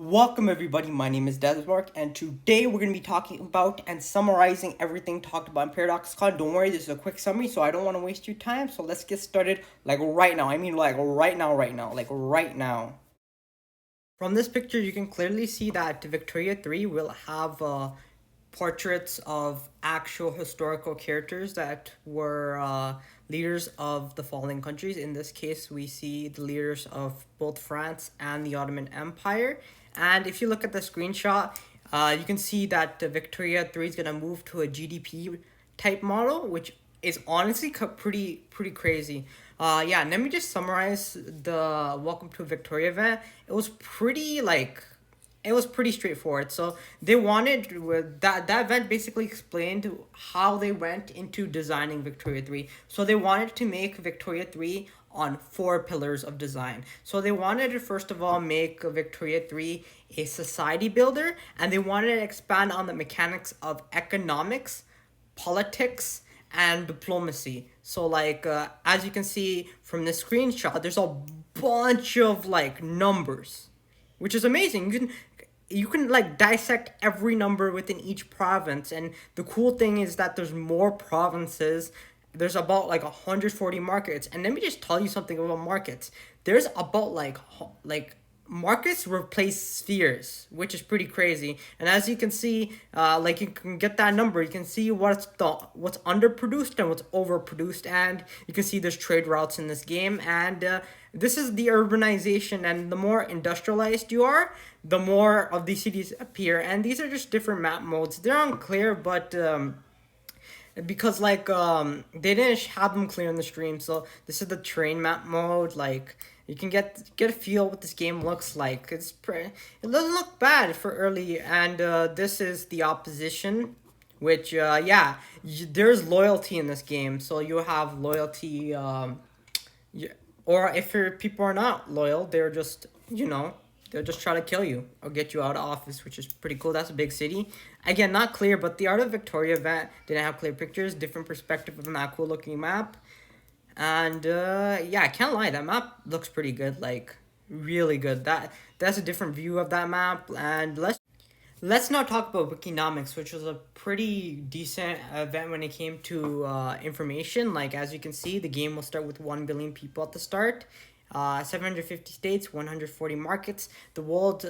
Welcome everybody, my name is Desmark, and today we're going to be talking about and summarizing everything talked about in Pdxcon. Don't worry, this is a quick summary, so I don't want to waste your time, so let's get started like right now. I mean like right now. From this picture, you can clearly see that Victoria 3 will have portraits of actual historical characters that were leaders of the fallen countries. In this case, we see the leaders of both France and the Ottoman Empire. And if you look at the screenshot, you can see that Victoria 3 is going to move to a GDP type model, which is honestly pretty crazy. Yeah, let me just summarize the Welcome to Victoria event. It was pretty straightforward. So they wanted that event basically explained how they went into designing Victoria 3. So they wanted to make Victoria 3 on 4 pillars of design. So they wanted to first of all make Victoria 3 a society builder, and they wanted to expand on the mechanics of economics, politics, and diplomacy. So like as you can see from the screenshot, there's a bunch of like numbers, which is amazing. You can like dissect every number within each province, and the cool thing is that there's more provinces. There's about like 140 markets, and let me just tell you something about markets. There's about like markets replace spheres, which is pretty crazy. And as you can see, like you can get that number, you can see what's underproduced and what's overproduced, and you can see there's trade routes in this game. And this is the urbanization, and the more industrialized you are, the more of these cities appear. And these are just different map modes. They're unclear, but because like they didn't have them clear in the stream. So this is the terrain map mode. Like you can get a feel what this game looks like. It doesn't look bad for early. And this is the opposition, which yeah, there's loyalty in this game. So you have loyalty, or if your people are not loyal, they're just they'll just try to kill you or get you out of office, which is pretty cool. That's a big city. Again, not clear, but the Art of Victoria event didn't have clear pictures, different perspective of that cool looking map. And yeah, I can't lie, that map looks pretty good, like really good. That's a different view of that map. And let's now talk about Vickynomics, which was a pretty decent event when it came to information. Like as you can see, the game will start with 1 billion people at the start. 750 states, 140 markets. The world,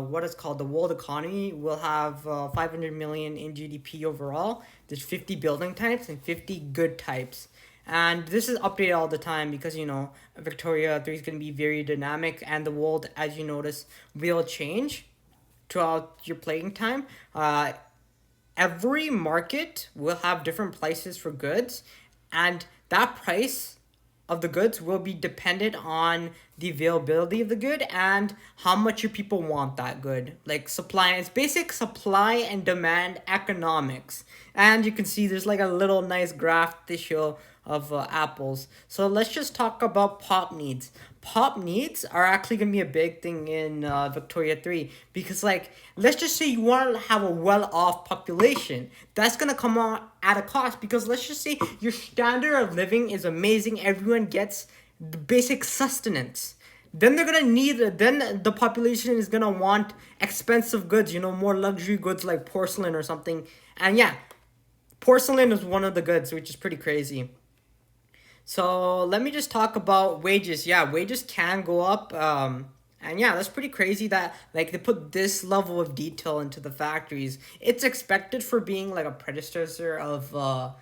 what is called the world economy, will have 500 million in GDP overall. There's 50 building types and 50 good types. And this is updated all the time because, Victoria 3 is going to be very dynamic, and the world, as you notice, will change throughout your playing time. Every market will have different prices for goods, and that price of the goods will be dependent on the availability of the good and how much your people want that good. Like supply, it's basic supply and demand economics. And you can see there's like a little nice graph to show of apples. So let's just talk about pop needs. Pop needs are actually going to be a big thing in Victoria 3 because, like, let's just say you want to have a well-off population. That's going to come out at a cost because let's just say your standard of living is amazing. Everyone gets the basic sustenance. Then they're going to need, then the population is going to want expensive goods, more luxury goods like porcelain or something. And yeah, porcelain is one of the goods, which is pretty crazy. So let me just talk about wages. Yeah, wages can go up. And yeah, that's pretty crazy that like they put this level of detail into the factories. It's expected for being like a predecessor of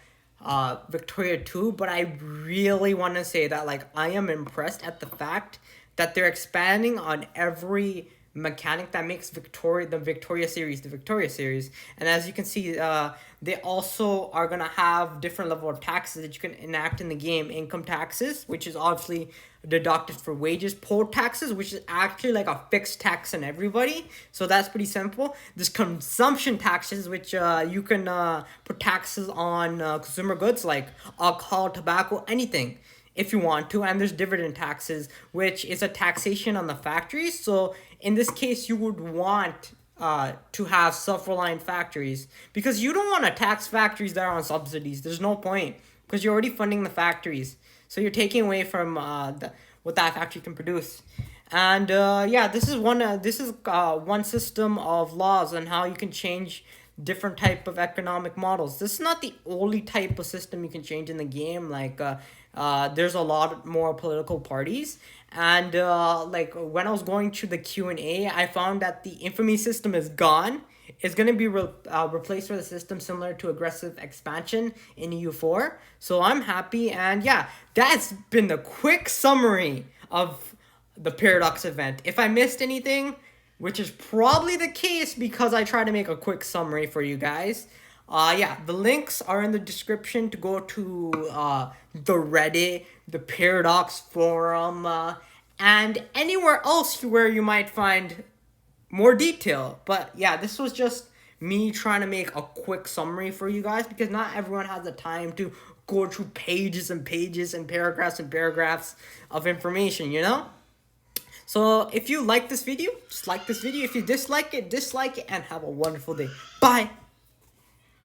Victoria 2, but I really want to say that like I am impressed at the fact that they're expanding on every mechanic that makes the Victoria series. And as you can see, they also are gonna have different level of taxes that you can enact in the game. Income taxes, which is obviously deducted for wages. Poll taxes, which is actually like a fixed tax on everybody, so that's pretty simple. There's consumption taxes, which you can put taxes on consumer goods like alcohol, tobacco, anything if you want to. And there's dividend taxes, which is a taxation on the factories. So in this case, you would want to have self-reliant factories because you don't want to tax factories that are on subsidies. There's no point because you're already funding the factories. So you're taking away from what that factory can produce. And yeah, this is one system of laws on how you can change different type of economic models. This is not the only type of system you can change in the game. Like there's a lot more political parties, and like when I was going to the Q&A, I found that the infamy system is gone. It's going to be replaced with a system similar to aggressive expansion in EU4. So I'm happy, and yeah, that's been the quick summary of the Paradox event. If I missed anything, which is probably the case because I try to make a quick summary for you guys. Yeah, the links are in the description to go to the Reddit, the Paradox forum, and anywhere else where you might find more detail. But yeah, this was just me trying to make a quick summary for you guys because not everyone has the time to go through pages and pages and paragraphs of information, you know? So if you like this video, just like this video. If you dislike it, and have a wonderful day. Bye!